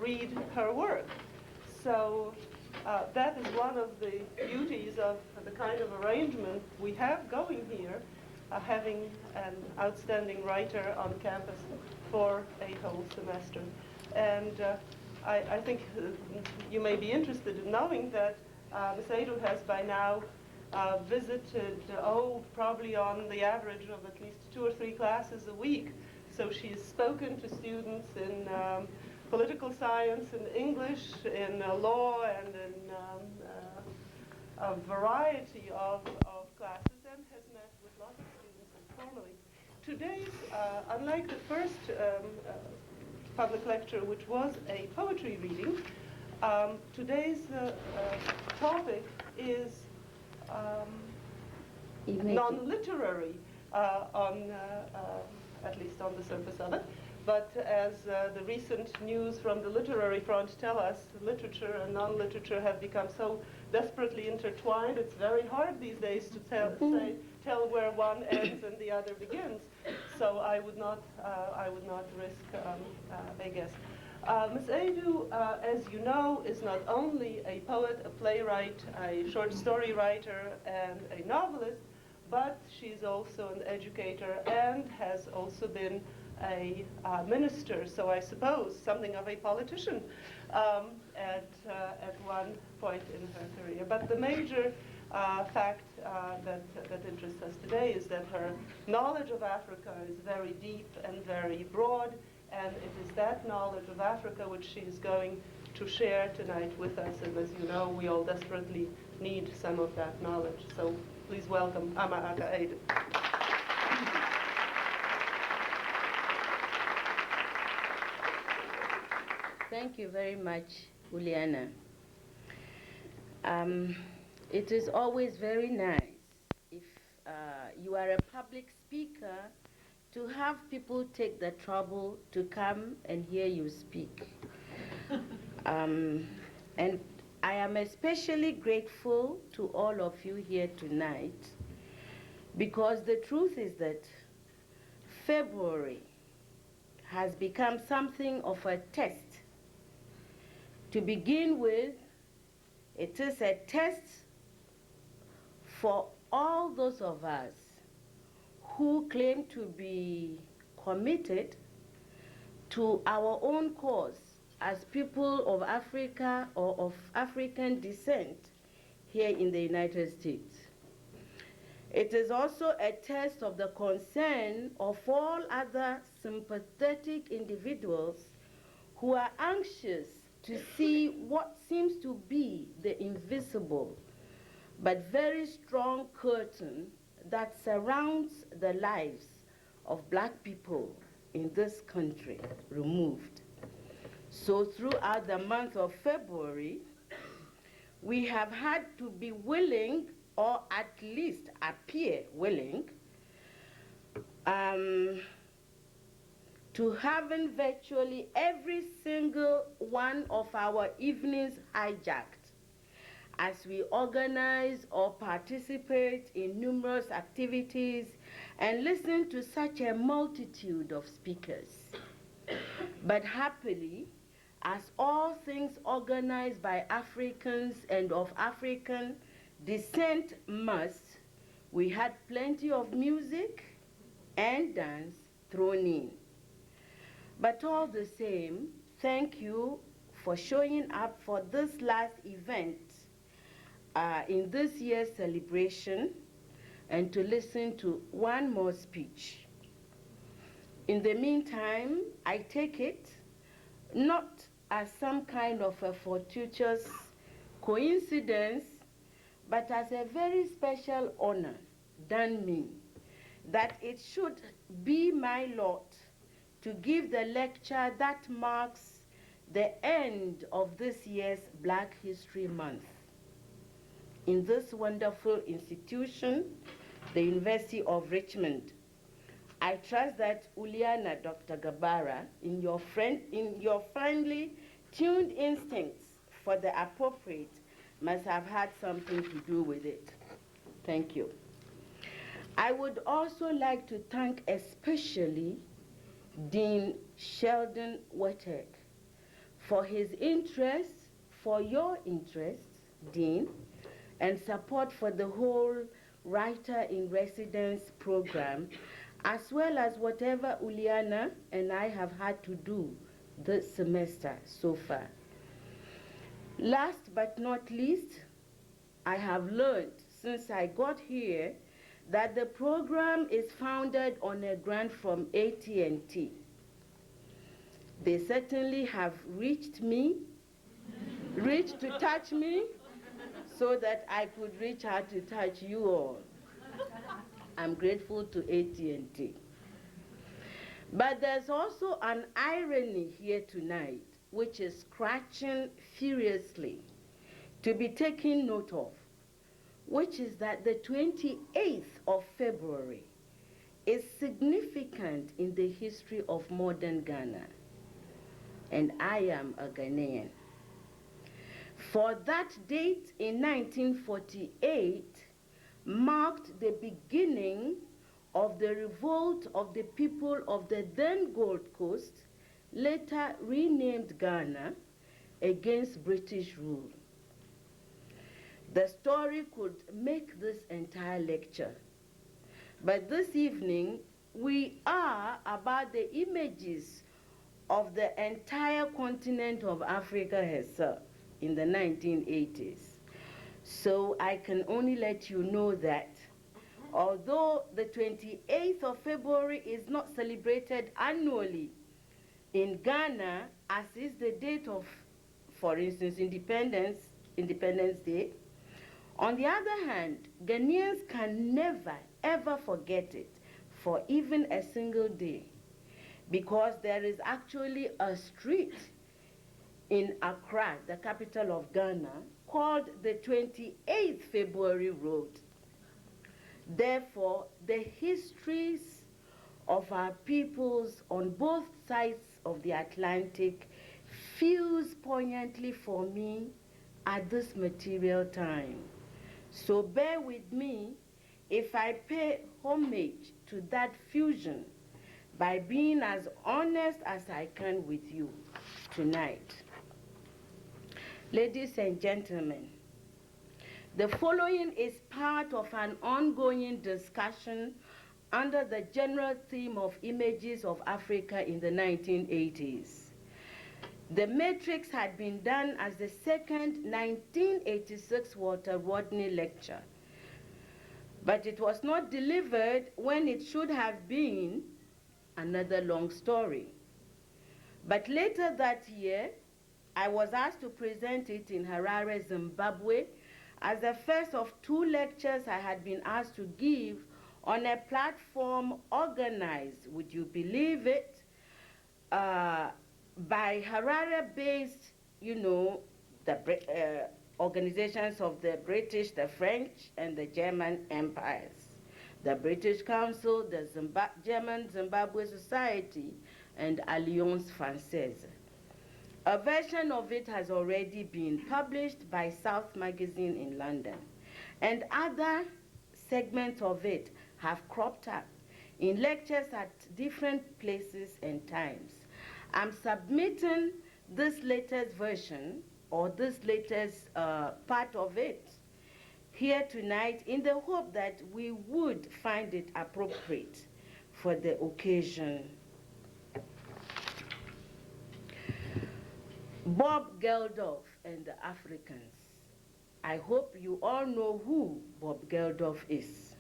read her work. So that is one of the beauties of the kind of arrangement we have going here, having an outstanding writer on campus for a whole semester. And I think you may be interested in knowing that Ms. Aidoo has by now visited, probably on the average of at least 2 or 3 classes a week. So she has spoken to students in political science, in English, in law, and in a variety of classes, and has met with lots of students informally. Today's, unlike the first public lecture, which was a poetry reading, today's topic is non-literary, at least on the surface of it. But as the recent news from the literary front tell us, literature and non-literature have become so desperately intertwined, it's very hard these days to tell where one ends and the other begins. So I would not risk a guess. Ms. Aidoo, as you know, is not only a poet, a playwright, a short story writer, and a novelist, but she's also an educator and has also been a minister, so I suppose something of a politician at one point in her career. But the major fact that interests us today is that her knowledge of Africa is very deep and very broad, and it is that knowledge of Africa which she is going to share tonight with us. And as you know, we all desperately need some of that knowledge. So please welcome Ama Ata Aidoo. Thank you very much, Juliana. It is always very nice if you are a public speaker to have people take the trouble to come and hear you speak. And I am especially grateful to all of you here tonight, because the truth is that February has become something of a test. To begin with, it is a test for all those of us who claim to be committed to our own cause as people of Africa or of African descent here in the United States. It is also a test of the concern of all other sympathetic individuals who are anxious to see what seems to be the invisible but very strong curtain that surrounds the lives of Black people in this country removed. So throughout the month of February, we have had to be willing, or at least appear willing, to having virtually every single one of our evenings hijacked as we organize or participate in numerous activities and listen to such a multitude of speakers. But happily, as all things organized by Africans and of African descent must, we had plenty of music and dance thrown in. But all the same, thank you for showing up for this last event in this year's celebration, and to listen to one more speech. In the meantime, I take it not as some kind of a fortuitous coincidence, but as a very special honor done me, that it should be my lot to give the lecture that marks the end of this year's Black History Month. In this wonderful institution, the University of Richmond, I trust that Uliana, Dr. Gabara, in your finely tuned instincts for the appropriate, must have had something to do with it. Thank you. I would also like to thank especially Dean Sheldon Wettek for his interest, for your interest, Dean, and support for the whole Writer in Residence program, as well as whatever Uliana and I have had to do this semester so far. Last but not least, I have learned since I got here that the program is founded on a grant from AT&T. They certainly have reached to touch me, so that I could reach out to touch you all. I'm grateful to AT&T. But there's also an irony here tonight, which is scratching furiously to be taken note of, which is that the 28th of February is significant in the history of modern Ghana. And I am a Ghanaian. For that date in 1948 marked the beginning of the revolt of the people of the then Gold Coast, later renamed Ghana, against British rule. The story could make this entire lecture, but this evening we are about the images of the entire continent of Africa herself in the 1980s. So I can only let you know that although the 28th of February is not celebrated annually in Ghana, as is the date of, for instance, Independence Day, on the other hand, Ghanaians can never, ever forget it for even a single day, because there is actually a street in Accra, the capital of Ghana, called the 28th February Road. Therefore, the histories of our peoples on both sides of the Atlantic fuse poignantly for me at this material time. So bear with me if I pay homage to that fusion by being as honest as I can with you tonight. Ladies and gentlemen, the following is part of an ongoing discussion under the general theme of images of Africa in the 1980s. The matrix had been done as the second 1986 Walter Rodney lecture, but it was not delivered when it should have been. Another long story. But later that year, I was asked to present it in Harare, Zimbabwe, as the first of two lectures I had been asked to give on a platform organized, would you believe it, by Harare-based, the organizations of the British, the French, and the German empires. The British Council, the German Zimbabwe Society, and Alliance Française. A version of it has already been published by South Magazine in London, and other segments of it have cropped up in lectures at different places and times. I'm submitting this latest version, or this latest part of it, here tonight in the hope that we would find it appropriate for the occasion. Bob Geldof and the Africans. I hope you all know who Bob Geldof is.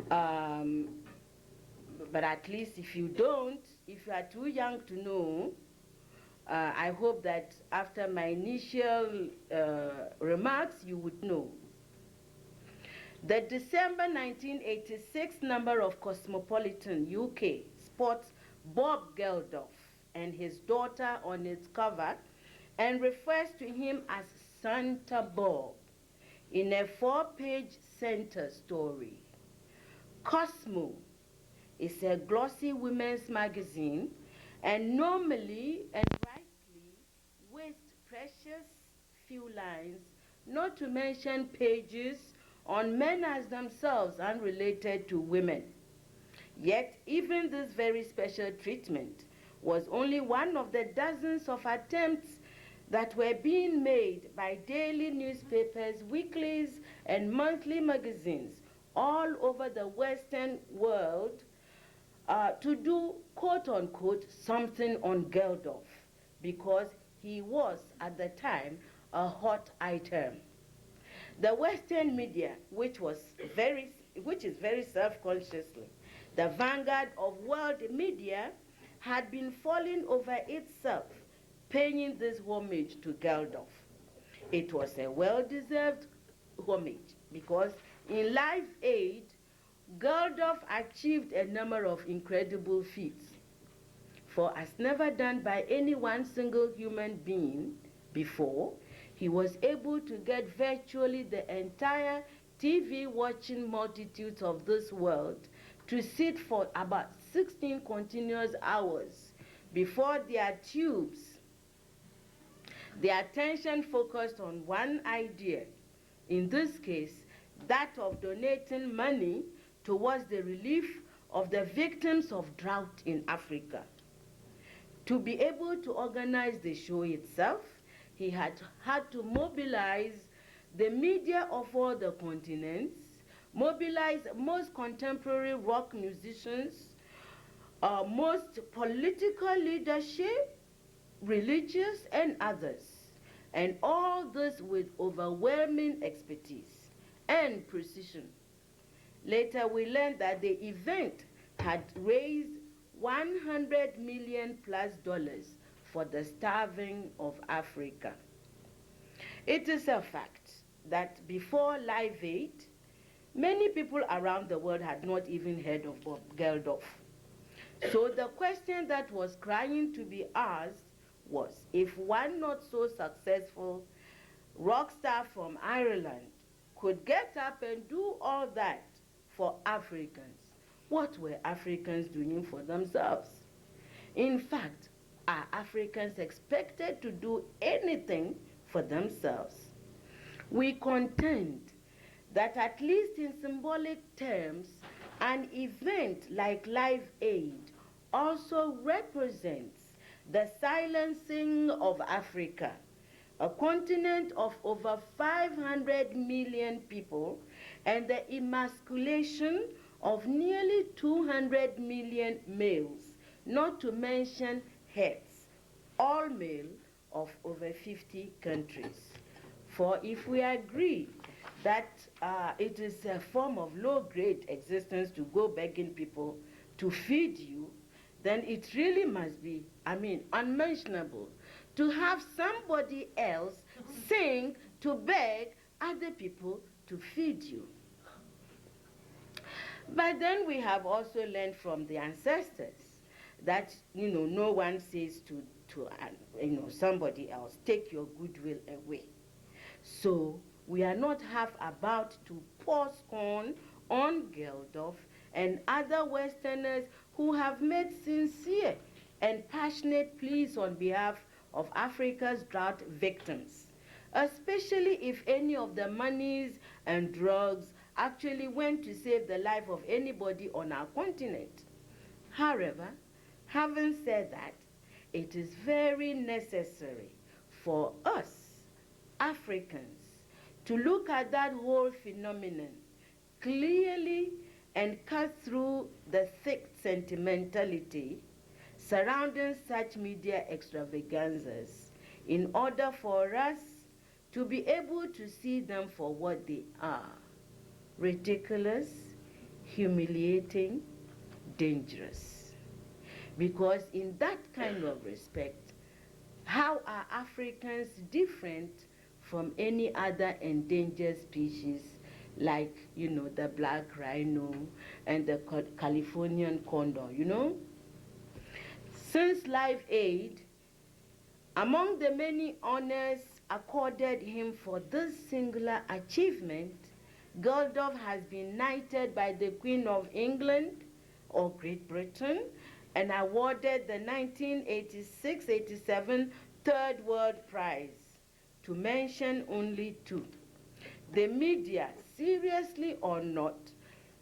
But at least if you don't, if you are too young to know, I hope that after my initial remarks, you would know. The December 1986 number of Cosmopolitan UK spots Bob Geldof and his daughter on its cover and refers to him as Santa Bob in a 4-page center story. Cosmo is a glossy women's magazine and normally and rightly wastes precious few lines, not to mention pages, on men as themselves unrelated to women. Yet even this very special treatment was only one of the dozens of attempts that were being made by daily newspapers, weeklies, and monthly magazines all over the Western world to do, quote unquote, something on Geldof, because he was at the time a hot item. The Western media, which is very self-consciously the vanguard of world media, had been falling over itself, paying this homage to Geldof. It was a well-deserved homage because in Live Aid, Geldof achieved a number of incredible feats. For as never done by any one single human being before, he was able to get virtually the entire TV-watching multitudes of this world to sit for about 16 continuous hours before their tubes. Their attention focused on one idea, in this case, that of donating money towards the relief of the victims of drought in Africa. To be able to organize the show itself, he had to mobilize the media of all the continents, mobilize most contemporary rock musicians, most political leadership, religious and others, and all this with overwhelming expertise and precision. Later we learned that the event had raised $100 million plus for the starving of Africa. It is a fact that before Live Aid, many people around the world had not even heard of Bob Geldof. So the question that was crying to be asked was if one not so successful rock star from Ireland could get up and do all that for Africans, what were Africans doing for themselves? In fact, are Africans expected to do anything for themselves? We contend that at least in symbolic terms, an event like Live Aid also represents the silencing of Africa, a continent of over 500 million people, and the emasculation of nearly 200 million males, not to mention heads, all male, of over 50 countries. For if we agree that it is a form of low-grade existence to go begging people to feed you, then it really must be, unmentionable to have somebody else sing to beg other people to feed you. But then we have also learned from the ancestors that, no one says to somebody else, take your goodwill away. So we are not half about to pour scorn on Geldof and other Westerners who have made sincere and passionate pleas on behalf of Africa's drought victims, especially if any of the monies and drugs actually went to save the life of anybody on our continent. However, having said that, it is very necessary for us, Africans, to look at that whole phenomenon clearly and cut through the thick sentimentality surrounding such media extravaganzas in order for us to be able to see them for what they are: ridiculous, humiliating, dangerous. Because in that kind of respect, how are Africans different from any other endangered species like, the black rhino and the Californian condor, Since Live Aid, among the many honors accorded him for this singular achievement, Geldof has been knighted by the Queen of England or Great Britain and awarded the 1986-87 Third World Prize, to mention only two. The media, seriously or not,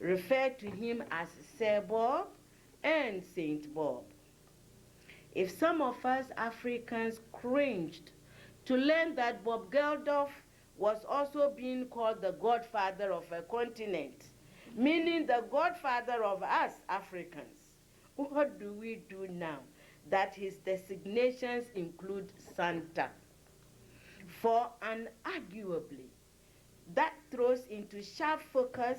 refer to him as Sir Bob and Saint Bob. if some of us Africans cringed to learn that Bob Geldof was also being called the godfather of a continent, meaning the godfather of us Africans. What do we do now that his designations include Santa? For unarguably, that throws into sharp focus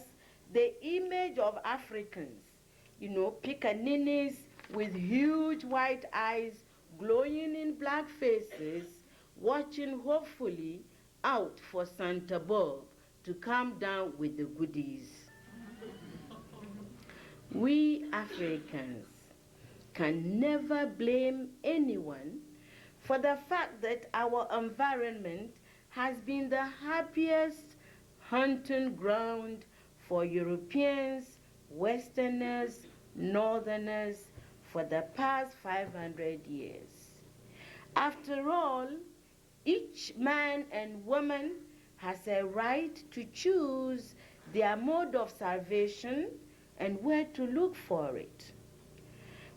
the image of Africans, pickaninnies with huge white eyes glowing in black faces, watching hopefully out for Santa Bob to come down with the goodies. We Africans can never blame anyone for the fact that our environment has been the happiest hunting ground for Europeans, Westerners, Northerners for the past 500 years. After all, each man and woman has a right to choose their mode of salvation and where to look for it,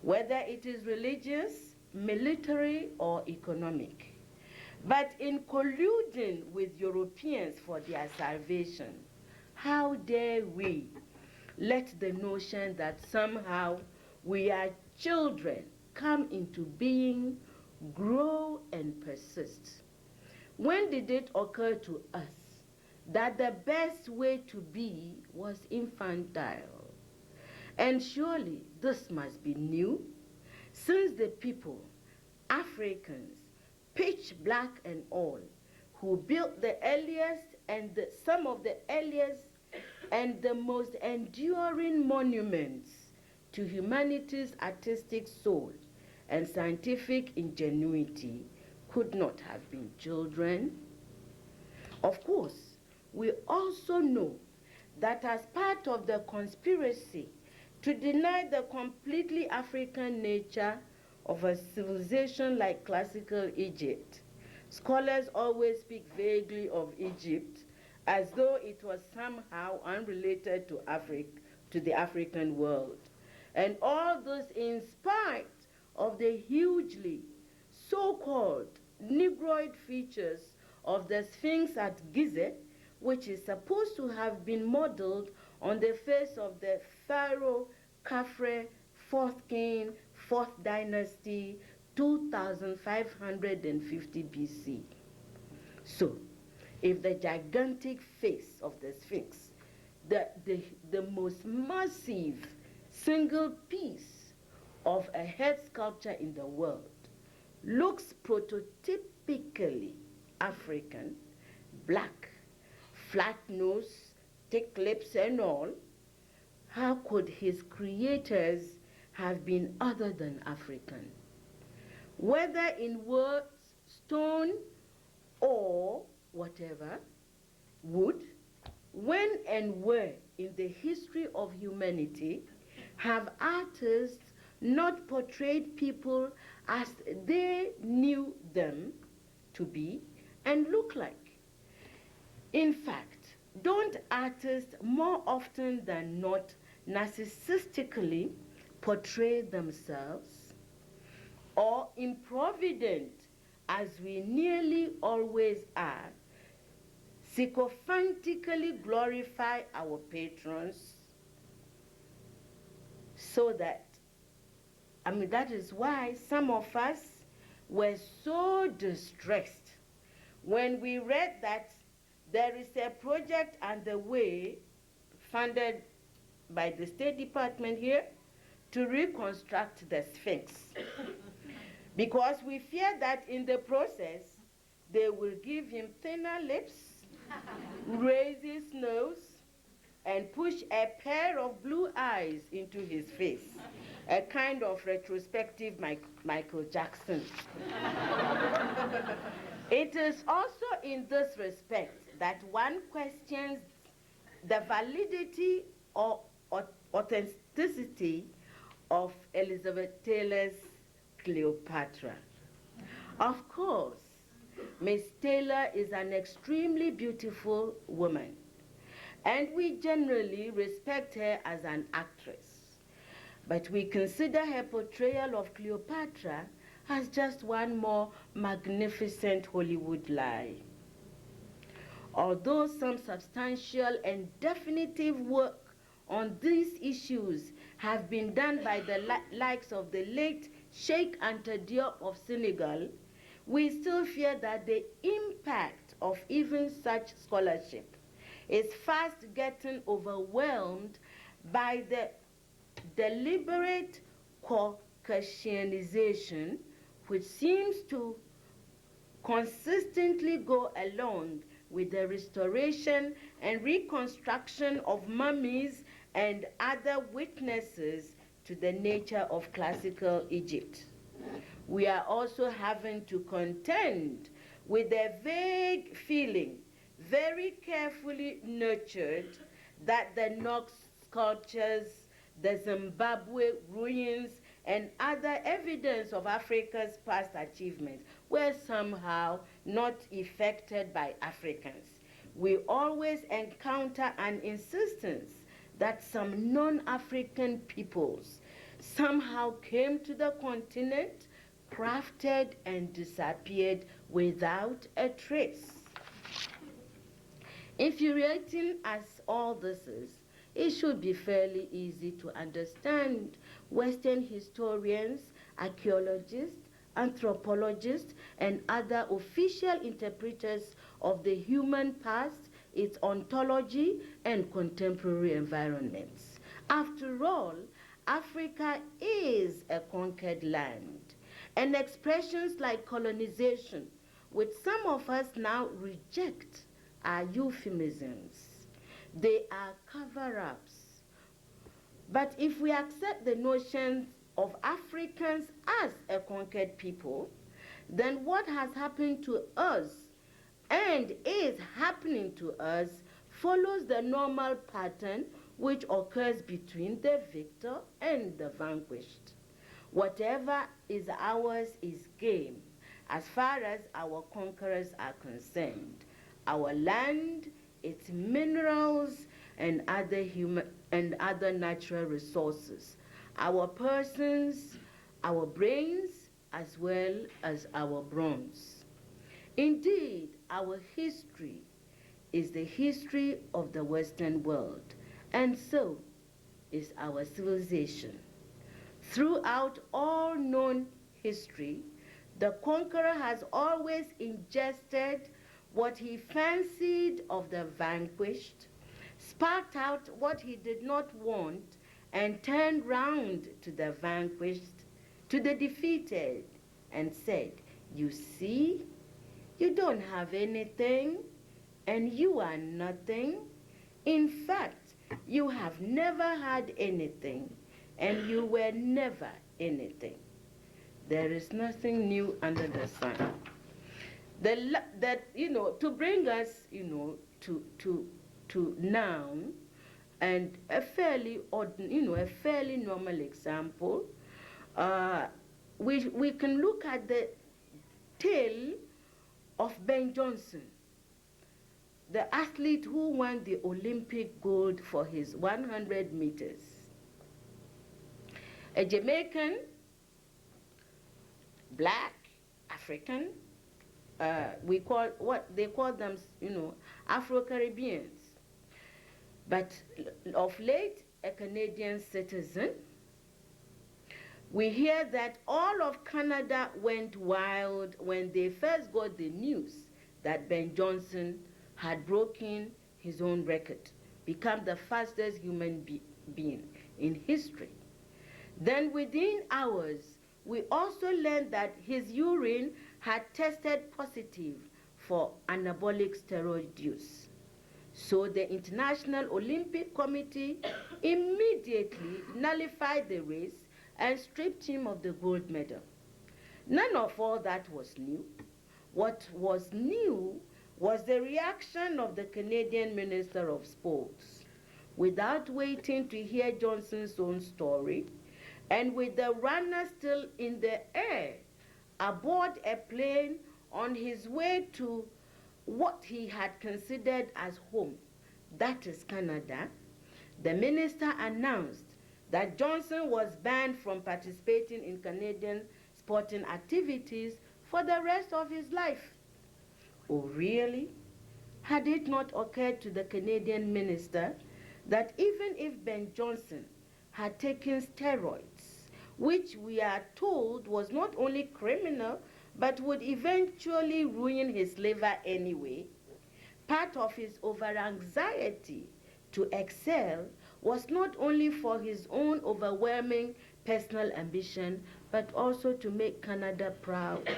whether it is religious, military, or economic. But in colluding with Europeans for their salvation, how dare we let the notion that somehow we are children come into being, grow, and persist? When did it occur to us that the best way to be was infantile? And surely this must be new, since the people, Africans, pitch black and all, who built the earliest and some of the earliest and the most enduring monuments to humanity's artistic soul and scientific ingenuity, could not have been children. Of course, we also know that as part of the conspiracy to deny the completely African nature of a civilization like classical Egypt, scholars always speak vaguely of Egypt as though it was somehow unrelated to the African world. And all this in spite of the hugely so-called Negroid features of the Sphinx at Gizeh, which is supposed to have been modeled on the face of the pharaoh Khafre, 4th king, 4th dynasty, 2550 BC. So, if the gigantic face of the Sphinx, the most massive single piece of a head sculpture in the world, looks prototypically African, black, flat nose, thick lips and all, how could his creators have been other than African? Whether in words, stone, or whatever, wood, when and where in the history of humanity have artists not portrayed people as they knew them to be and look like? In fact, don't artists more often than not narcissistically portray themselves? Or improvident, as we nearly always are, sycophantically glorify our patrons? So that is why some of us were so distressed when we read that there is a project underway funded by the State Department here to reconstruct the Sphinx. Because we fear that in the process, they will give him thinner lips, raise his nose, and push a pair of blue eyes into his face, a kind of retrospective Michael Jackson. It is also in this respect that one questions the validity or authenticity of Elizabeth Taylor's Cleopatra. Of course, Miss Taylor is an extremely beautiful woman, and we generally respect her as an actress. But we consider her portrayal of Cleopatra as just one more magnificent Hollywood lie. Although some substantial and definitive work on these issues have been done by the likes of the late Sheikh Anta Diop of Senegal, we still fear that the impact of even such scholarship is fast getting overwhelmed by the deliberate Caucasianization, which seems to consistently go along with the restoration and reconstruction of mummies and other witnesses to the nature of classical Egypt. We are also having to contend with a vague feeling, very carefully nurtured, that the Knox sculptures, the Zimbabwe ruins, and other evidence of Africa's past achievements were somehow not effected by Africans. We always encounter an insistence that some non-African peoples somehow came to the continent, crafted, and disappeared without a trace. Infuriating as all this is, it should be fairly easy to understand Western historians, archaeologists, anthropologists, and other official interpreters of the human past, its ontology, and contemporary environments. After all, Africa is a conquered land, and expressions like colonization, which some of us now reject, are euphemisms. They are cover-ups. But if we accept the notions of Africans as a conquered people, then what has happened to us and is happening to us follows the normal pattern which occurs between the victor and the vanquished. Whatever is ours is game, as far as our conquerors are concerned. Our land, its minerals, and other natural resources, our persons, our brains, as well as our bronze. Indeed, our history is the history of the Western world, and so is our civilization. Throughout all known history, the conqueror has always ingested what he fancied of the vanquished, spat out what he did not want, and turned round to the vanquished, to the defeated, and said, "You see, you don't have anything, and you are nothing. In fact, you have never had anything, and you were never anything. There is nothing new under the sun." To bring us, to now, and a fairly normal example, we can look at the tale of Ben Johnson, the athlete who won the Olympic gold for his 100 meters. A Jamaican, black, African, they call them, Afro-Caribbeans. But of late, a Canadian citizen. We hear that all of Canada went wild when they first got the news that Ben Johnson had broken his own record, become the fastest human being in history. Then within hours, we also learned that his urine had tested positive for anabolic steroid use. So the International Olympic Committee immediately nullified the race and stripped him of the gold medal. None of all that was new. What was new was the reaction of the Canadian Minister of Sports. Without waiting to hear Johnson's own story, and with the runner still in the air, aboard a plane on his way to what he had considered as home, that is Canada, the minister announced that Johnson was banned from participating in Canadian sporting activities for the rest of his life. Oh, really? Had it not occurred to the Canadian minister that even if Ben Johnson had taken steroids, which we are told was not only criminal but would eventually ruin his liver anyway, part of his over-anxiety to excel was not only for his own overwhelming personal ambition, but also to make Canada proud.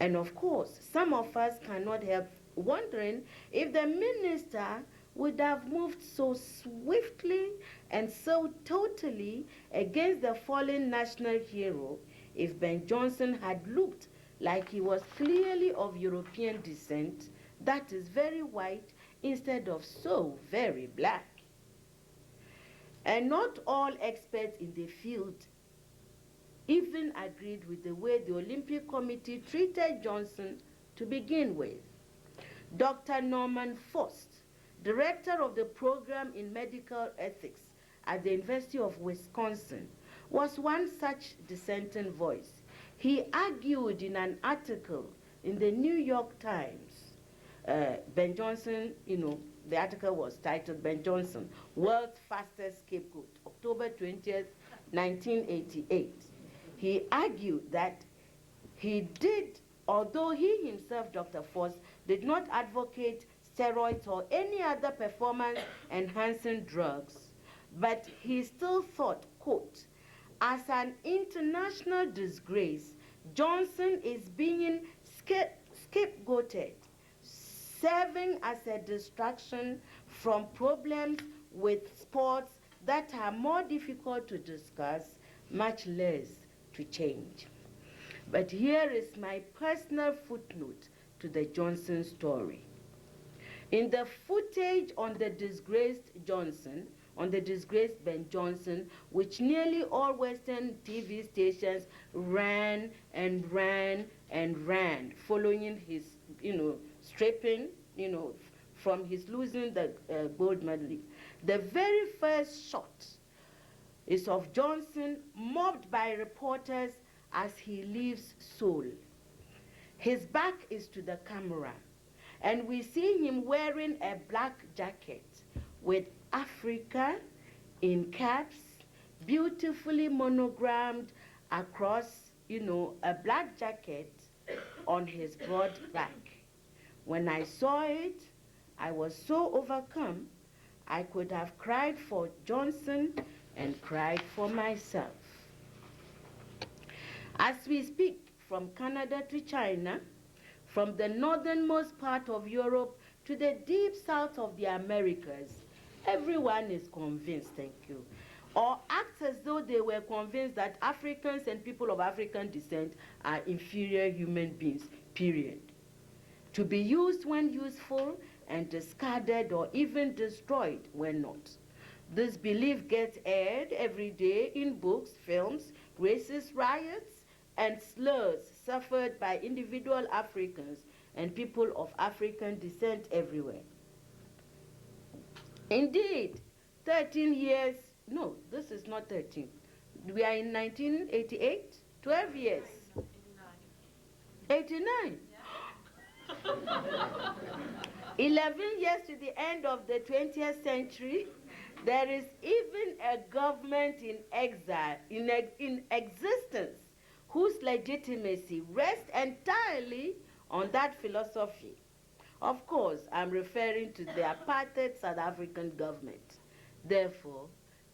And of course, some of us cannot help wondering if the minister would have moved so swiftly and so totally against the fallen national hero if Ben Johnson had looked like he was clearly of European descent, that is very white instead of so very black. And not all experts in the field even agreed with the way the Olympic Committee treated Johnson to begin with. Dr. Norman Faust, director of the program in medical ethics at the University of Wisconsin, was one such dissenting voice. He argued in an article in the New York Times, Ben Johnson, the article was titled Ben Johnson, World's Fastest Scapegoat, October 20th, 1988. He argued that although he himself, Dr. Faust, did not advocate steroids or any other performance-enhancing drugs, but he still thought, quote, as an international disgrace, Johnson is being scapegoated, serving as a distraction from problems with sports that are more difficult to discuss, much less to change. But here is my personal footnote to the Johnson story. In the footage on the disgraced Ben Johnson, which nearly all Western TV stations ran and ran and ran, following his, stripping, from his losing the gold medal. The very first shot is of Johnson mobbed by reporters as he leaves Seoul. His back is to the camera, and we see him wearing a black jacket with Africa in caps, beautifully monogrammed across, a black jacket on his broad back. When I saw it, I was so overcome, I could have cried for Johnson and cried for myself. As we speak, from Canada to China, from the northernmost part of Europe to the deep south of the Americas, everyone is convinced, thank you, or acts as though they were convinced that Africans and people of African descent are inferior human beings, period. To be used when useful and discarded or even destroyed when not. This belief gets aired every day in books, films, racist riots, and slurs suffered by individual Africans and people of African descent everywhere. Indeed, 13 years, no, this is not 13. We are in 1988, 12 years. 89. 11 years to the end of the 20th century, there is even a government in exile, in existence, whose legitimacy rests entirely on that philosophy. Of course, I'm referring to the apartheid South African government. Therefore,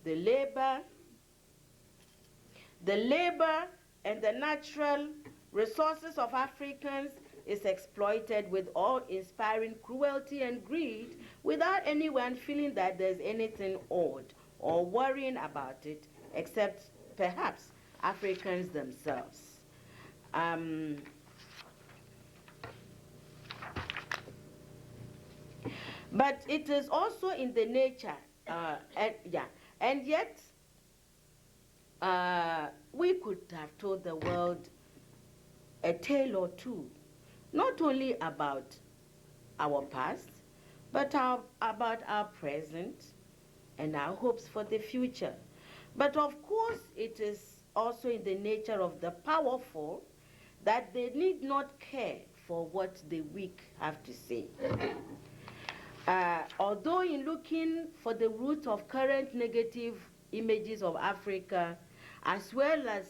the labor and the natural resources of Africans is exploited with awe-inspiring cruelty and greed without anyone feeling that there's anything odd or worrying about it, except perhaps Africans themselves. But it is also in the nature, and yet we could have told the world a tale or two, not only about our past, but about our present and our hopes for the future. But of course, it is also in the nature of the powerful that they need not care for what the weak have to say. Although in looking for the root of current negative images of Africa, as well as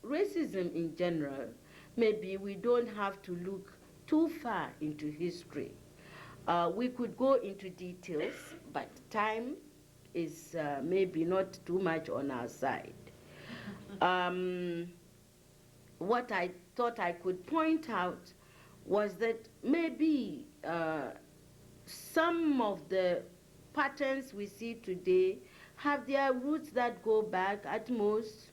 racism in general, maybe we don't have to look too far into history. We could go into details, but time is maybe not too much on our side. What I thought I could point out was that maybe some of the patterns we see today have their roots that go back at most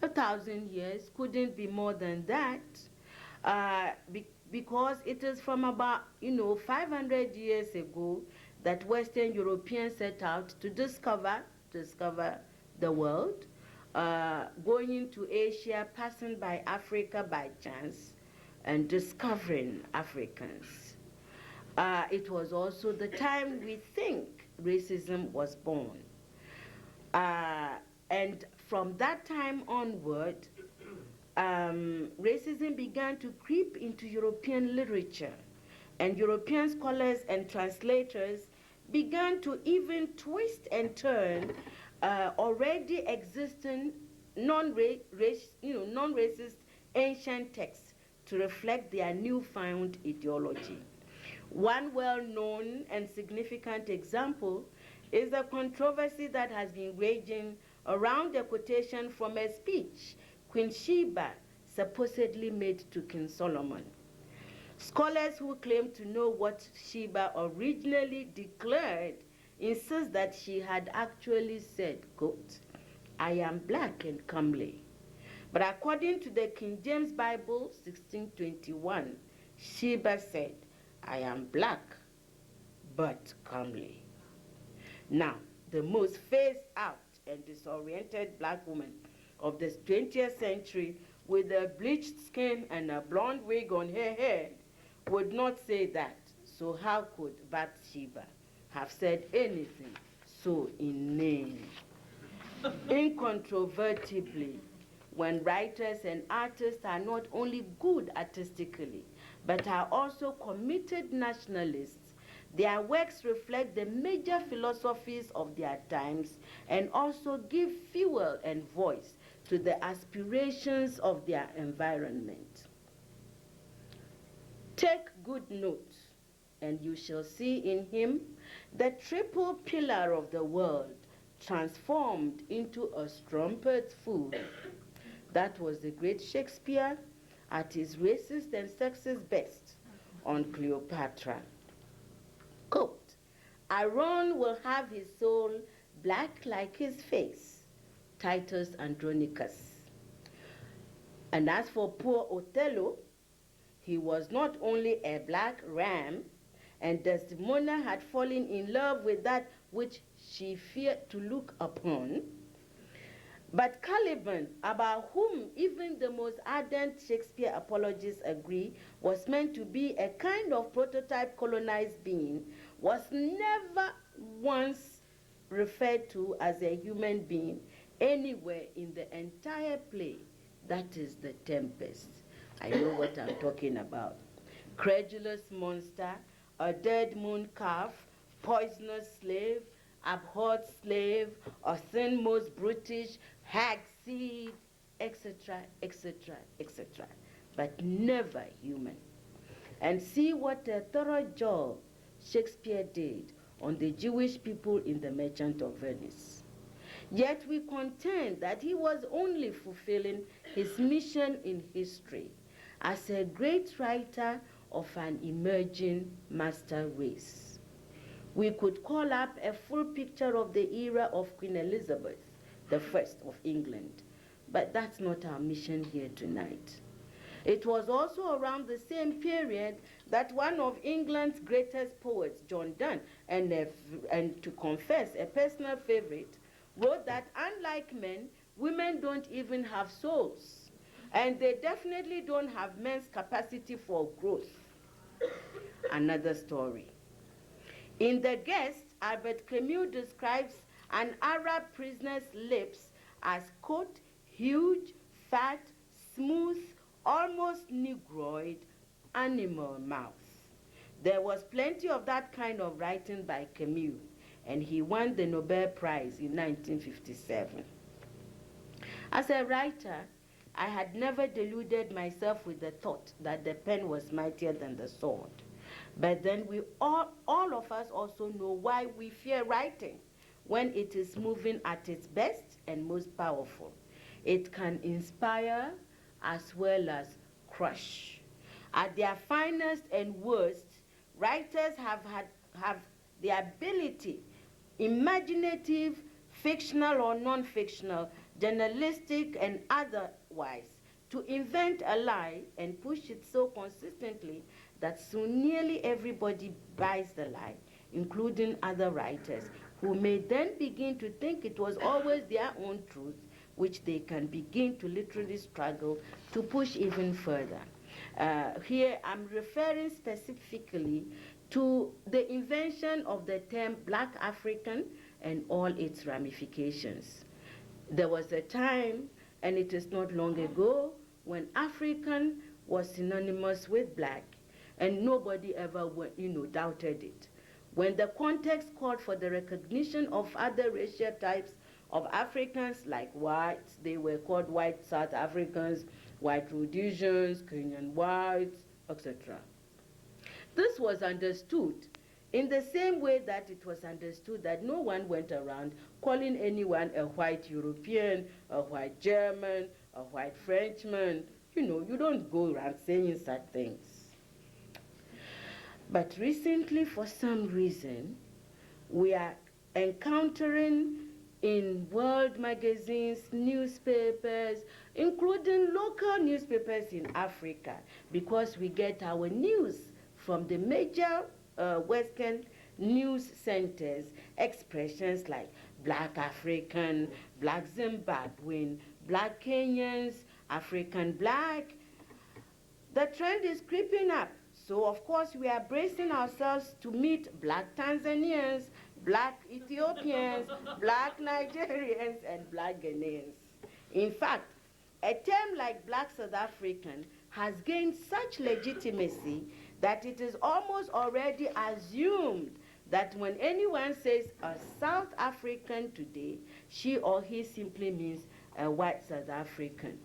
1,000 years, couldn't be more than that, because it is from about 500 years ago that Western Europeans set out to discover the world, going into Asia, passing by Africa by chance, and discovering Africans. It was also the time we think racism was born. And from that time onward, racism began to creep into European literature, and European scholars and translators began to even twist and turn already existing non-racist ancient texts to reflect their newfound ideology. One well-known and significant example is the controversy that has been raging around a quotation from a speech Queen Sheba supposedly made to King Solomon. Scholars who claim to know what Sheba originally declared insist that she had actually said, quote, "I am black and comely." But according to the King James Bible, 1621, Sheba said, "I am black, but comely." Now, the most phased out and disoriented black woman of the 20th century with a bleached skin and a blonde wig on her head would not say that. So how could Bathsheba have said anything so inane? Incontrovertibly, when writers and artists are not only good artistically, but are also committed nationalists, their works reflect the major philosophies of their times and also give fuel and voice to the aspirations of their environment. Take good note, and you shall see in him the triple pillar of the world transformed into a strumpet's fool. That was the great Shakespeare at his racist and sexist best on Cleopatra. Quote, "Aaron will have his soul black like his face," Titus Andronicus. And as for poor Othello, he was not only a black ram, and Desdemona had fallen in love with that which she feared to look upon, but Caliban, about whom even the most ardent Shakespeare apologists agree was meant to be a kind of prototype colonized being, was never once referred to as a human being anywhere in the entire play. That is The Tempest. I know what I'm talking about. Credulous monster, a dead moon calf, poisonous slave, abhorred slave, a thin most brutish, hag seed, etc., etc., etc., but never human. And see what a thorough job Shakespeare did on the Jewish people in The Merchant of Venice. Yet we contend that he was only fulfilling his mission in history as a great writer of an emerging master race. We could call up a full picture of the era of Queen Elizabeth I of England, but that's not our mission here tonight. It was also around the same period that one of England's greatest poets, John Donne, and to confess, a personal favorite, wrote that unlike men, women don't even have souls, and they definitely don't have men's capacity for growth. Another story. In The Guest, Albert Camus describes an Arab prisoner's lips as, quote, "huge, fat, smooth, almost negroid animal mouth. There was plenty of that kind of writing by Camus, and he won the Nobel Prize in 1957. As a writer, I had never deluded myself with the thought that the pen was mightier than the sword. But then all of us also know why we fear writing when it is moving at its best and most powerful. It can inspire as well as crush. At their finest and worst, writers have the ability, imaginative, fictional or non-fictional, journalistic and otherwise, to invent a lie and push it so consistently that soon nearly everybody buys the lie, including other writers, who may then begin to think it was always their own truth, which they can begin to literally struggle to push even further. Here I'm referring specifically to the invention of the term Black African and all its ramifications. There was a time, and it is not long ago, when African was synonymous with black, and nobody ever doubted it. When the context called for the recognition of other racial types of Africans, like whites, they were called white South Africans, white Rhodesians, Kenyan whites, etc. This was understood in the same way that it was understood that no one went around calling anyone a white European, a white German, a white Frenchman. You don't go around saying such things. But recently, for some reason, we are encountering in world magazines, newspapers, including local newspapers in Africa, because we get our news from the major Western news centers, expressions like Black African, Black Zimbabwean, Black Kenyans, African Black. The trend is creeping up. So of course we are bracing ourselves to meet Black Tanzanians, Black Ethiopians, Black Nigerians, and Black Ghanaians. In fact, a term like Black South African has gained such legitimacy that it is almost already assumed that when anyone says a South African today, she or he simply means a white South African.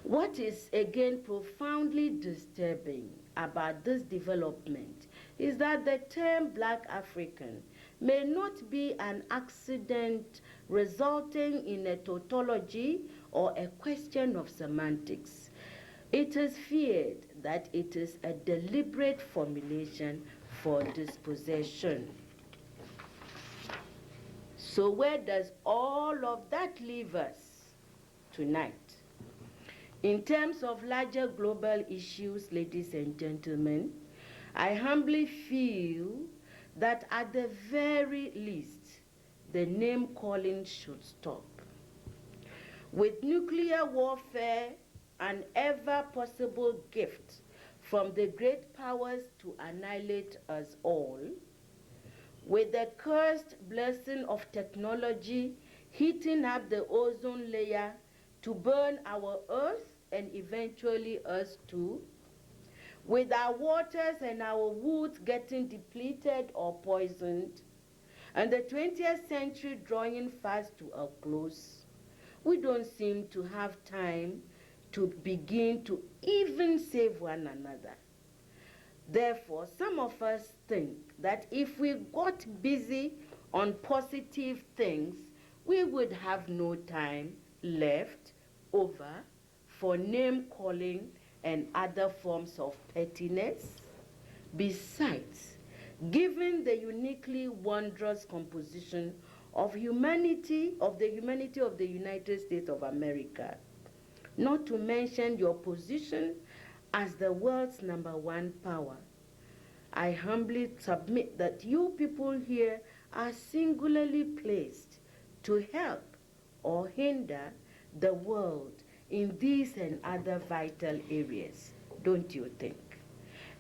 What is again profoundly disturbing about this development is that the term Black African may not be an accident resulting in a tautology or a question of semantics. It is feared that it is a deliberate formulation for dispossession. So where does all of that leave us tonight? In terms of larger global issues, ladies and gentlemen, I humbly feel that at the very least, the name-calling should stop. With nuclear warfare an ever-possible gift from the great powers to annihilate us all, with the cursed blessing of technology heating up the ozone layer to burn our earth and eventually us too, with our waters and our woods getting depleted or poisoned, and the 20th century drawing fast to a close, we don't seem to have time to begin to even save one another. Therefore, some of us think that if we got busy on positive things, we would have no time left over for name-calling and other forms of pettiness. Besides, given the uniquely wondrous composition of humanity, of the United States of America, not to mention your position as the world's #1 power, I humbly submit that you people here are singularly placed to help or hinder the world in these and other vital areas, don't you think?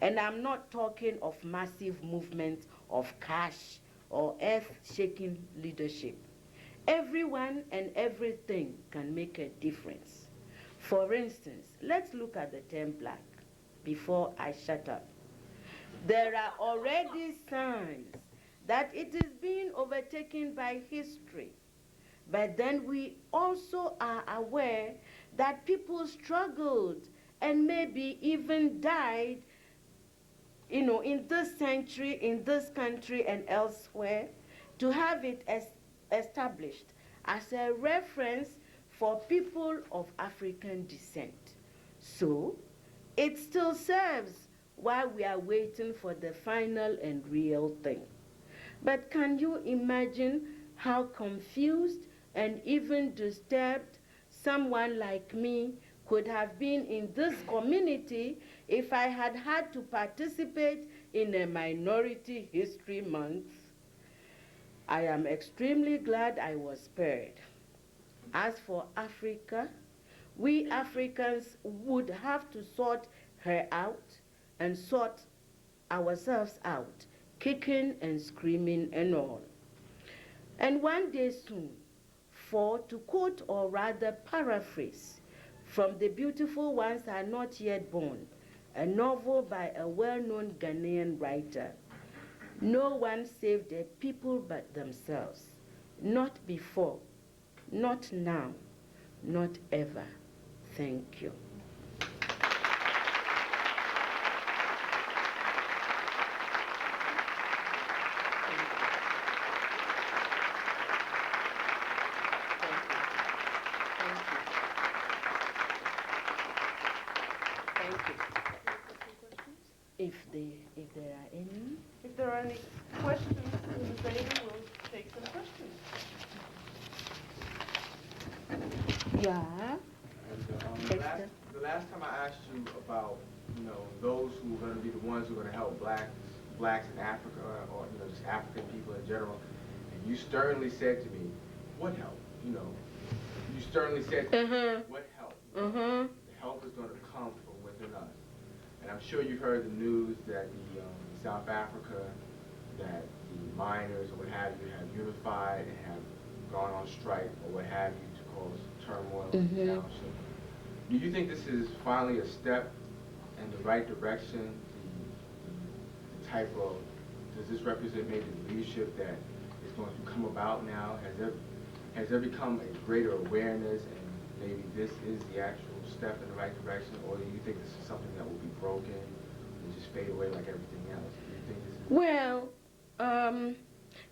And I'm not talking of massive movements of cash or earth-shaking leadership. Everyone and everything can make a difference. For instance, let's look at the term black before I shut up. There are already signs that it is being overtaken by history. But then we also are aware that people struggled and maybe even died, in this century, in this country and elsewhere, to have it established as a reference for people of African descent. So, it still serves while we are waiting for the final and real thing. But can you imagine how confused and even disturbed someone like me could have been in this community if I had had to participate in a Minority History Month? I am extremely glad I was spared. As for Africa, we Africans would have to sort her out and sort ourselves out, kicking and screaming and all. And one day soon, for to quote or rather paraphrase from The Beautiful Ones Are Not Yet Born, a novel by a well-known Ghanaian writer, no one saved a people but themselves. Not before, not now, not ever. Thank you. If there are any. If there are any questions, Ms. Aidoo will take some questions. Yeah. And, the last time I asked you about, those who are going to be the ones who are going to help blacks in Africa, or just African people in general, and you sternly said to me, "What help?" You sternly said to me, "What help?" The help is going to come from within us. And I'm sure you've heard the news that the South Africa, that the miners or what have you have unified and have gone on strike or what have you to cause turmoil in the township. Do you think this is finally a step in the right direction? The type of, does this represent maybe the leadership that is going to come about now? Has there become a greater awareness, and maybe this is the actual step in the right direction, or do you think this is something that will be broken and just fade away like everything else? Do you think this is... Well,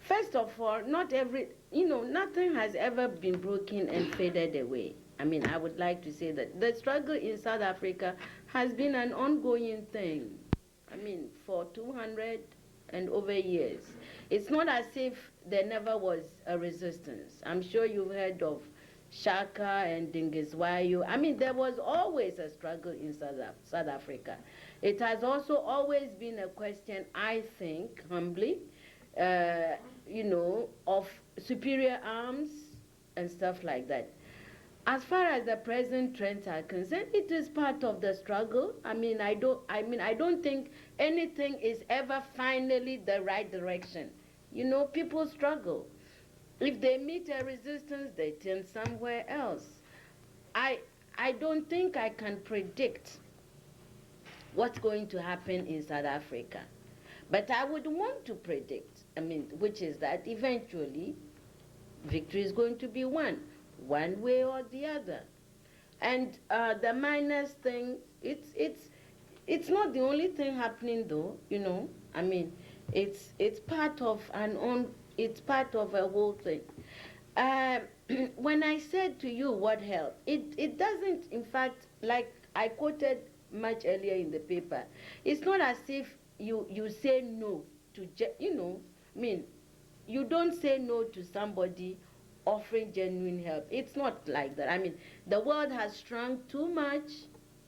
first of all, nothing has ever been broken and faded away. I mean, I would like to say that the struggle in South Africa has been an ongoing thing. I mean, for 200 and over years. It's not as if there never was a resistance. I'm sure you've heard of Shaka and Dingiswayo. I mean, there was always a struggle in South Africa. It has also always been a question, I think, humbly, of superior arms and stuff like that. As far as the present trends are concerned, it is part of the struggle. I don't think anything is ever finally the right direction. People struggle. If they meet a resistance, they turn somewhere else. I don't think I can predict what's going to happen in South Africa. But I would want to predict, which is that eventually victory is going to be won, one way or the other. And the miners thing, it's not the only thing happening though, it's part of it's part of a whole thing. When I said to you what help, it doesn't, in fact, like I quoted much earlier in the paper, it's not as if you say no to, you don't say no to somebody offering genuine help. It's not like that. The world has shrunk too much,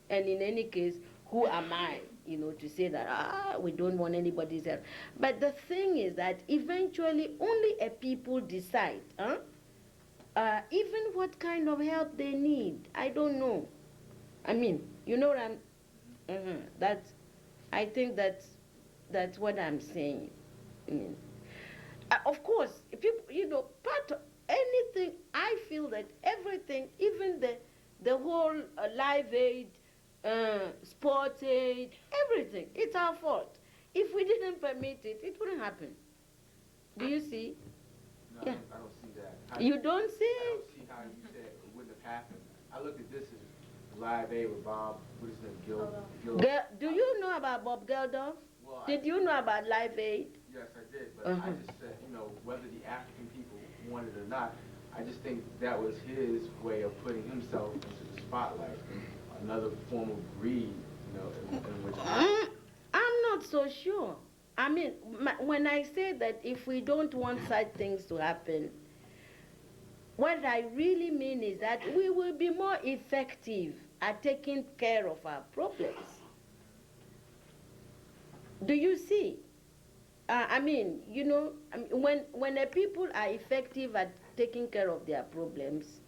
and in any case, who am I, to say that, we don't want anybody's help. But the thing is that eventually only a people decide, even what kind of help they need. I don't know. You know what I think that's what I'm saying. Of course, people, part of everything, I feel that everything, even the whole Live Aid, sport aid, everything, it's our fault. If we didn't permit it, it wouldn't happen. Do you see? No, Yeah. I don't see that. You don't see I it? don't see how you said it wouldn't have happened. I look at this as Live Aid with Bob, what is his name, Geldof. Do you know about Bob Geldof? Well, Did you know about Live Aid? Yes, I did, but I just said, you know, whether the African people wanted it or not, I just think that was his way of putting himself into the spotlight. Another form of greed, you know, in which I'm not so sure. I mean, when I say that if we don't want such things to happen, what I really mean is that we will be more effective at taking care of our problems. Do you see? I mean, you know, when the people are effective at taking care of their problems,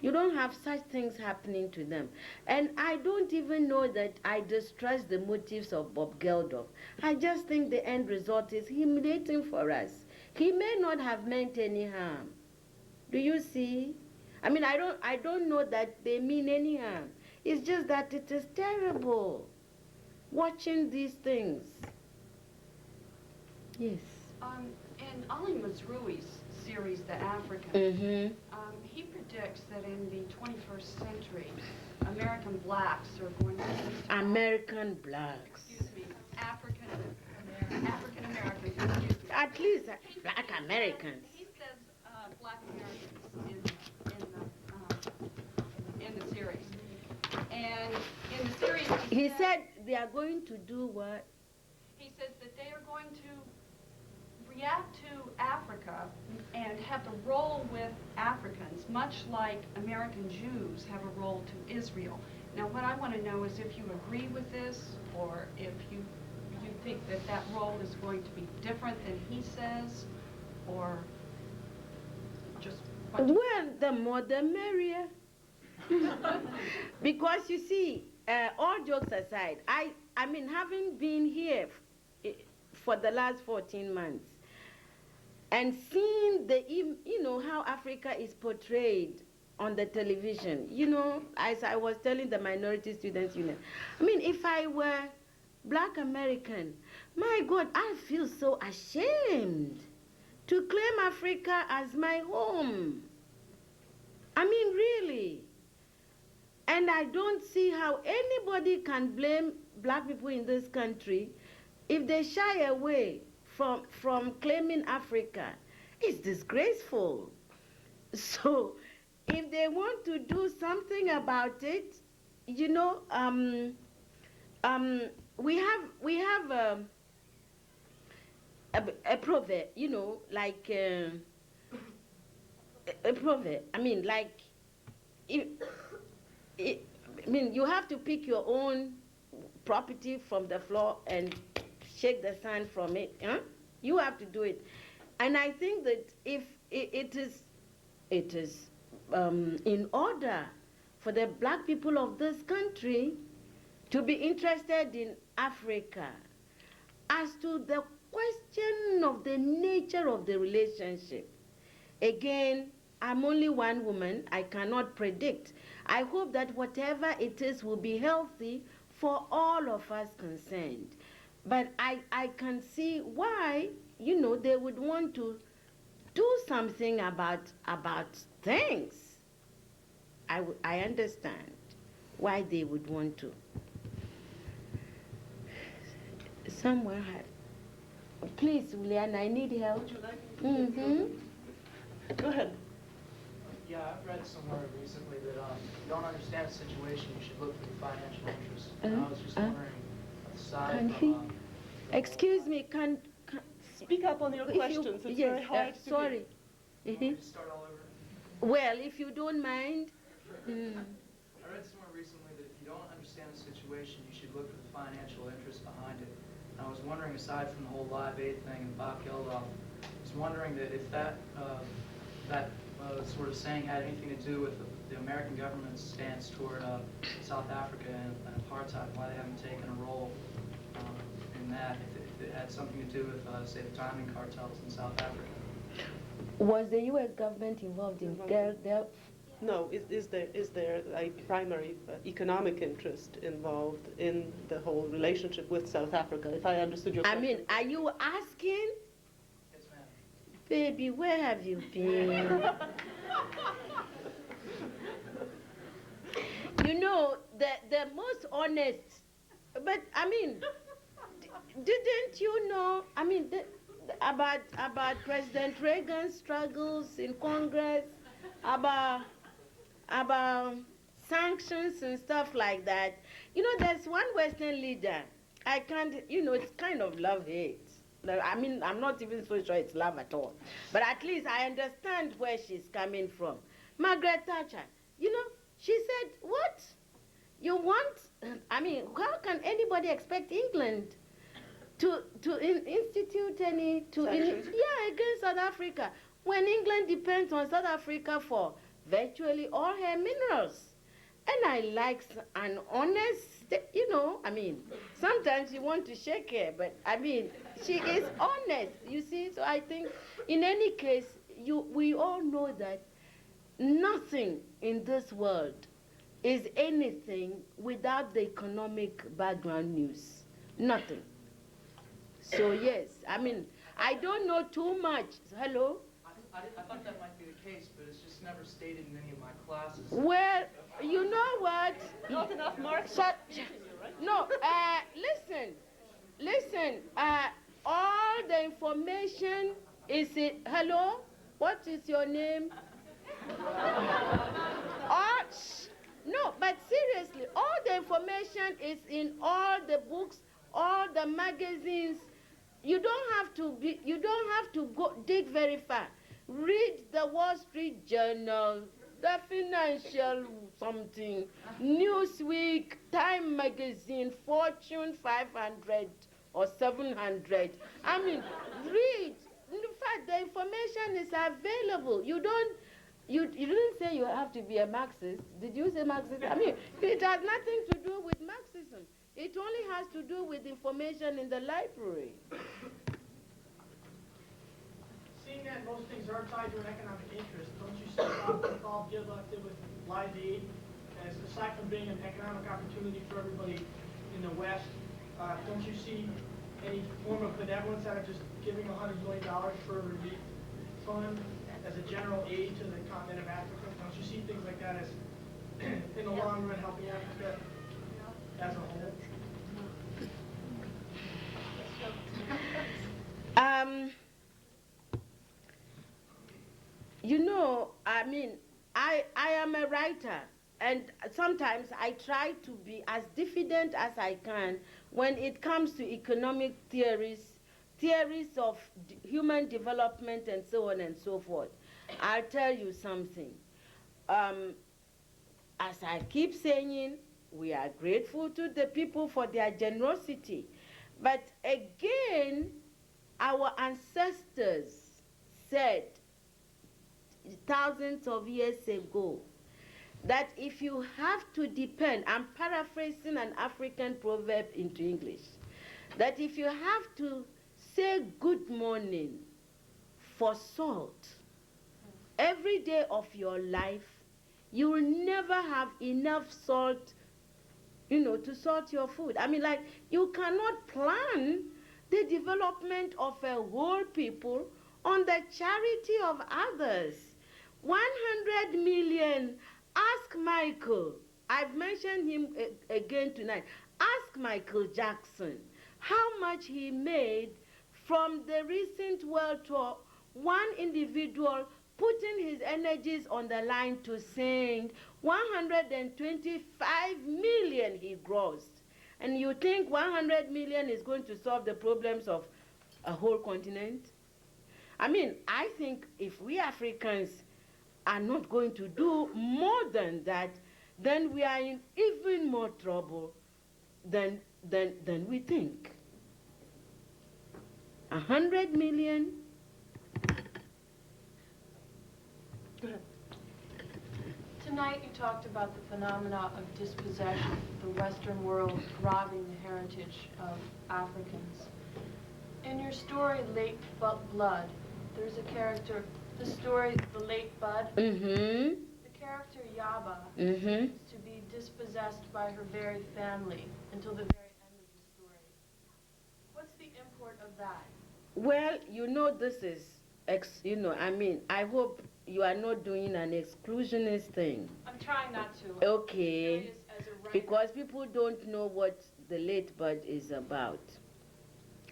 you don't have such things happening to them. And I don't even know that I distrust the motives of Bob Geldof. I just think the end result is humiliating for us. He may not have meant any harm. Do you see? I mean, I don't know that they mean any harm. It's just that it is terrible watching these things. Yes. In Ali Mazroui's series, The African, he predicts that in the 21st century, American blacks are going to American blacks. Excuse me, African Americans. Excuse me. At least black Americans. He says black Americans in the series, and in the series he said they are going to do what? He says that they are going to react to Africa and have to roll with Africans, much like American Jews have a role to Israel. Now, what I want to know is if you agree with this, or if you think that that role is going to be different than he says, or just what do you Well, the more the merrier. Because you see, all jokes aside, I mean, having been here for the last 14 months, and seeing you know, how Africa is portrayed on the television, you know, as I was telling the Minority Students Union, I mean, if I were black American, my God, I feel so ashamed to claim Africa as my home. I mean, really. And I don't see how anybody can blame black people in this country if they shy away from claiming Africa. It's disgraceful. So if they want to do something about it, you know, we have a proverb, you know, like a proverb. I mean, like, I mean, you have to pick your own property from the floor and shake the sand from it. Huh? You have to do it. And I think that if it is in order for the black people of this country to be interested in Africa, as to the question of the nature of the relationship, again, I'm only one woman, I cannot predict. I hope that whatever it is will be healthy for all of us concerned. But I can see why, you know, they would want to do something about things. I understand why they would want to. Someone had, please, Julian, I need help. Would you like me to Go ahead. Yeah, I've read somewhere recently that if you don't understand the situation, you should look for the financial interest. And I was just wondering, aside from... Excuse me, can Speak up on your questions. It's yes, very hard to sorry. You want me to start all over? Well, if you don't mind. I read somewhere recently that if you don't understand the situation, you should look for the financial interest behind it. And I was wondering, aside from the whole Live Aid thing and Bob Geldof, I was wondering that if that sort of saying had anything to do with the American government's stance toward South Africa and apartheid, why they haven't taken a role in that, if it had something to do with, say, the diamond cartels in South Africa. Was the U.S. government involved in Geldof? No, is there a primary economic interest involved in the whole relationship with South Africa, if I understood your I question? mean, are you asking? Yes, ma'am. Baby, where have you been? You know, the most honest, but I mean, didn't you know, I mean, about President Reagan's struggles in Congress, about sanctions and stuff like that? You know, there's one Western leader, I can't, you know, it's kind of love-hate. I mean, I'm not even so sure it's love at all. But at least I understand where she's coming from. Margaret Thatcher, you know, she said, what? You want, I mean, how can anybody expect England to institute any, against South Africa, when England depends on South Africa for virtually all her minerals? And I like an honest, you know, I mean, sometimes you want to shake her, but I mean, she is honest, you see. So I think in any case, we all know that nothing in this world is anything without the economic background news. Nothing. So yes, I mean, I don't know too much. Hello? I thought that might be the case, but it's just never stated in any of my classes. Well, you know what? Not enough marks. No, listen, all the information is in, hello? What is your name? No, but seriously, all the information is in all the books, all the magazines. You don't have to go dig very far. Read the Wall Street Journal, the Financial something, Newsweek, Time Magazine, Fortune 500 or 700. I mean, read. In fact, the information is available. You didn't say you have to be a Marxist. Did you say Marxist? I mean, it has nothing to do with Marxism. It only has to do with information in the library. Seeing that most things are tied to an economic interest, don't you see how involved Geldof did with Live Aid, as aside from being an economic opportunity for everybody in the West, don't you see any form of benevolence out of just giving $100 million for a relief fund as a general aid to the continent of Africa? Don't you see things like that as, in the long run, helping Africa as a whole? You know, I mean, I am a writer, and sometimes I try to be as diffident as I can when it comes to economic theories of human development and so on and so forth. I'll tell you something. As I keep saying, we are grateful to the people for their generosity. But again, our ancestors said thousands of years ago that if you have to depend, I'm paraphrasing an African proverb into English, that if you have to say good morning for salt every day of your life, you will never have enough salt, you know, to salt your food. I mean, like, you cannot plan the development of a whole people on the charity of others. 100 million, ask Michael, I've mentioned him again tonight, ask Michael Jackson how much he made from the recent world tour, one individual putting his energies on the line to sing. 125 million he grossed. And you think 100 million is going to solve the problems of a whole continent? I mean, I think if we Africans are not going to do more than that, then we are in even more trouble than we think. 100 million. Go ahead. Tonight you talked about the phenomena of dispossession, the Western world robbing the heritage of Africans. In your story, Late Blood, there's a character, the story, The Late Bud, Mm-hmm. the character Yaba Mm-hmm. is to be dispossessed by her very family until the very end of the story. What's the import of that? Well, you know, this is, I mean, I hope you are not doing an exclusionist thing. I'm trying not to. Okay. I'm curious as a writer. Because people don't know what The Late Bud is about.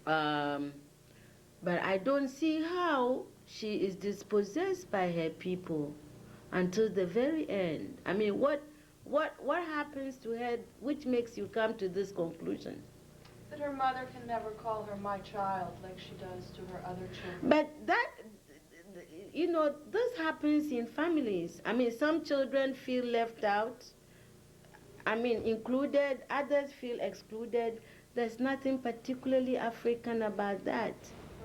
But I don't see how she is dispossessed by her people until the very end. I mean, what happens to her which makes you come to this conclusion? That her mother can never call her my child like she does to her other children. But that, this happens in families. I mean, some children feel left out. I mean, included, others feel excluded. There's nothing particularly African about that.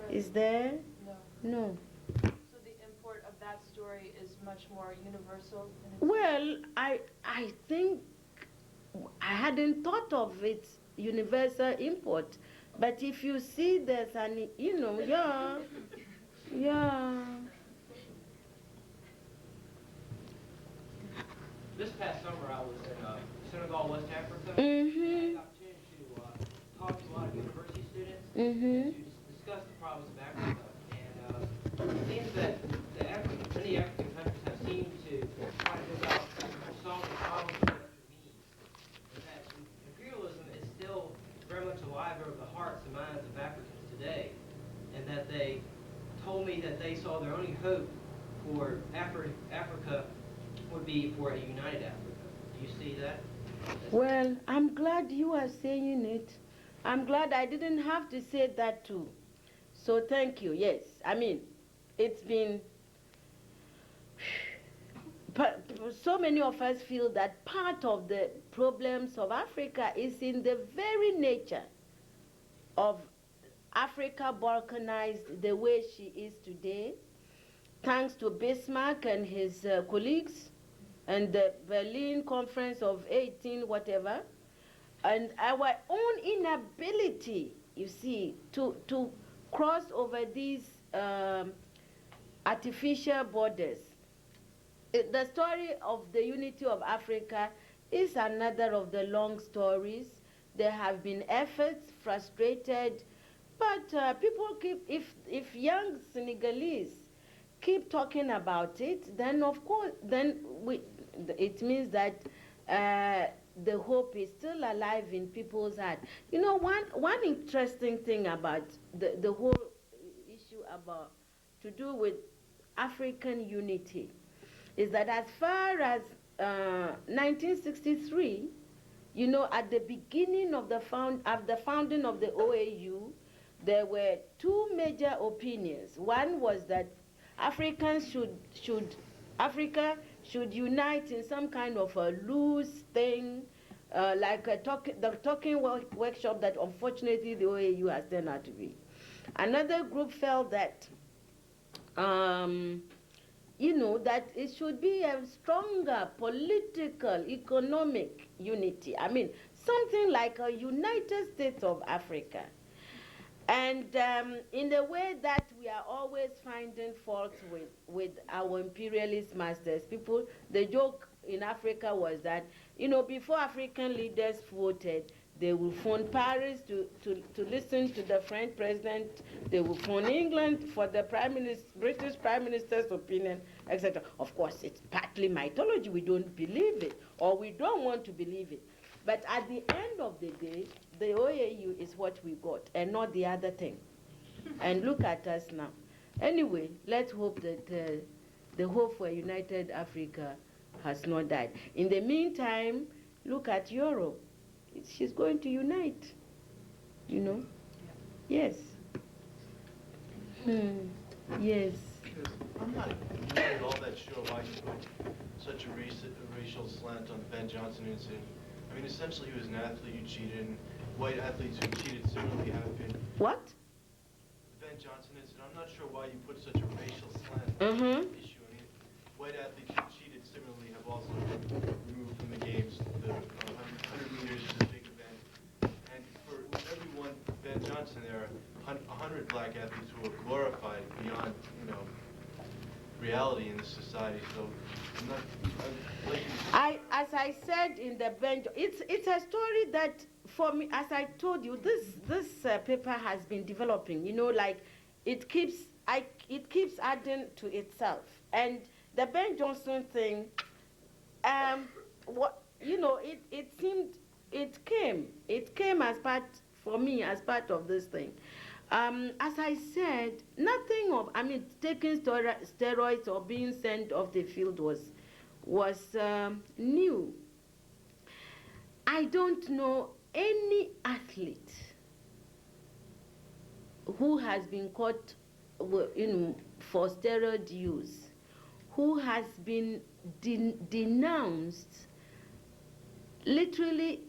Right. Is there? No. No. So the import of that story is much more universal in its Well, I think I hadn't thought of its universal import. But if you see there's an, yeah. This past summer, I was in Senegal, West Africa. I had Mm-hmm. the opportunity to talk to a lot of university students Mm-hmm. to discuss the problems of Africa. And it seems that many African countries have seemed to try to develop solve the problems of their needs. And that imperialism is still very much alive over the hearts and minds of Africans today. And that they told me that they saw their only hope for Africa would be for a united Africa. Do you see that? Well, I'm glad you are saying it. I'm glad I didn't have to say that too. So thank you. Yes. I mean, it's been... So many of us feel that part of the problems of Africa is in the very nature of Africa balkanized the way she is today, thanks to Bismarck and his colleagues, and the Berlin Conference of 18 whatever, and our own inability, you see, to cross over these artificial borders. The story of the unity of Africa is another of the long stories. There have been efforts, frustrated, but people keep, if young Senegalese keep talking about it, then of course, it means that the hope is still alive in people's heart. You know, one interesting thing about the whole issue about to do with African unity is that as far as 1963, you know, at the beginning of the founding of the OAU, there were two major opinions. One was that Africa should unite in some kind of a loose thing, like the talking workshop that unfortunately the OAU has turned out to be. Another group felt that, that it should be a stronger political, economic unity. I mean, something like a United States of Africa. And in the way that we are always finding fault with our imperialist masters, the joke in Africa was that, before African leaders voted, they will phone Paris to listen to the French president, they will phone England for the British Prime Minister's opinion, etc. Of course, it's partly mythology, we don't believe it, or we don't want to believe it. But at the end of the day, the OAU is what we got, and not the other thing. And look at us now. Anyway, let's hope that the hope for a united Africa has not died. In the meantime, look at Europe. She's going to unite, Yes. Yes. I'm not really all that sure why you put such a racial slant on the Ben Johnson incident. I mean, essentially, he was an athlete who cheated, and white athletes who cheated similarly have been. What? The Ben Johnson incident. I'm not sure why you put such a racial slant on the issue. I mean, white athletes who cheated similarly have also been removed from the games. The 100 meters is a big event, and for everyone, Ben Johnson, there are 100 black athletes who are glorified beyond, reality in this society. So I'm not. As I said in the bench, it's a story that for me, as I told you, this paper has been developing. You know, like it keeps adding to itself. And the Ben Johnson thing, what you know, it seemed it came as part for me as part of this thing. As I said, nothing of taking steroids or being sent off the field was new. I don't know any athlete who has been caught for steroid use, who has been denounced, literally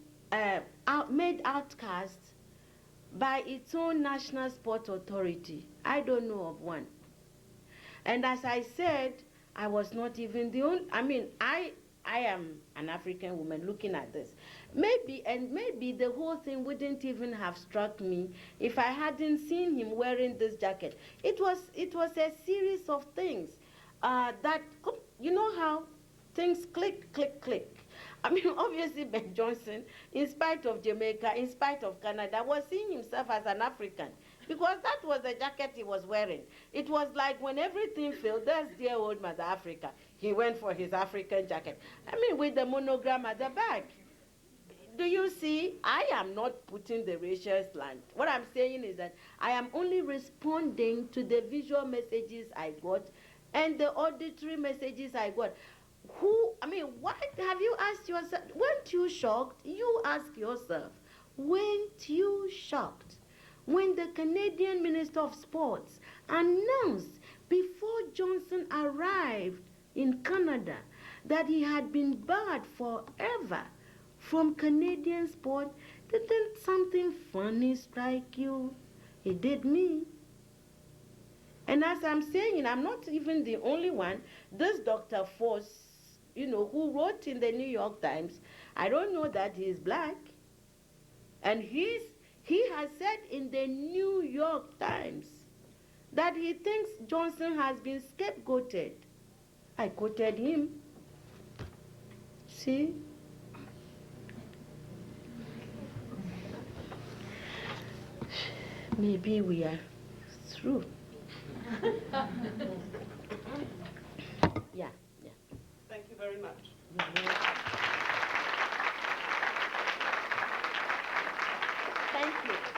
made outcast by its own national sport authority. I don't know of one. And as I said, I was not even the only, I am an African woman looking at this. Maybe the whole thing wouldn't even have struck me if I hadn't seen him wearing this jacket. It was a series of things that, you know how things click, click, click. Obviously Ben Johnson, in spite of Jamaica, in spite of Canada, was seeing himself as an African, because that was the jacket he was wearing. It was like when everything failed, there's dear old Mother Africa. He went for his African jacket. With the monogram at the back. Do you see? I am not putting the racial slant. What I'm saying is that I am only responding to the visual messages I got and the auditory messages I got. Why have you asked yourself, weren't you shocked? You ask yourself, weren't you shocked when the Canadian Minister of Sports announced before Johnson arrived in Canada that he had been barred forever from Canadian sport? Didn't something funny strike you? It did me. And as I'm saying, I'm not even the only one. This Dr. Force, who wrote in the New York Times, I don't know that he's black. And he has said in the New York Times that he thinks Johnson has been scapegoated. I quoted him. See? Maybe we are through.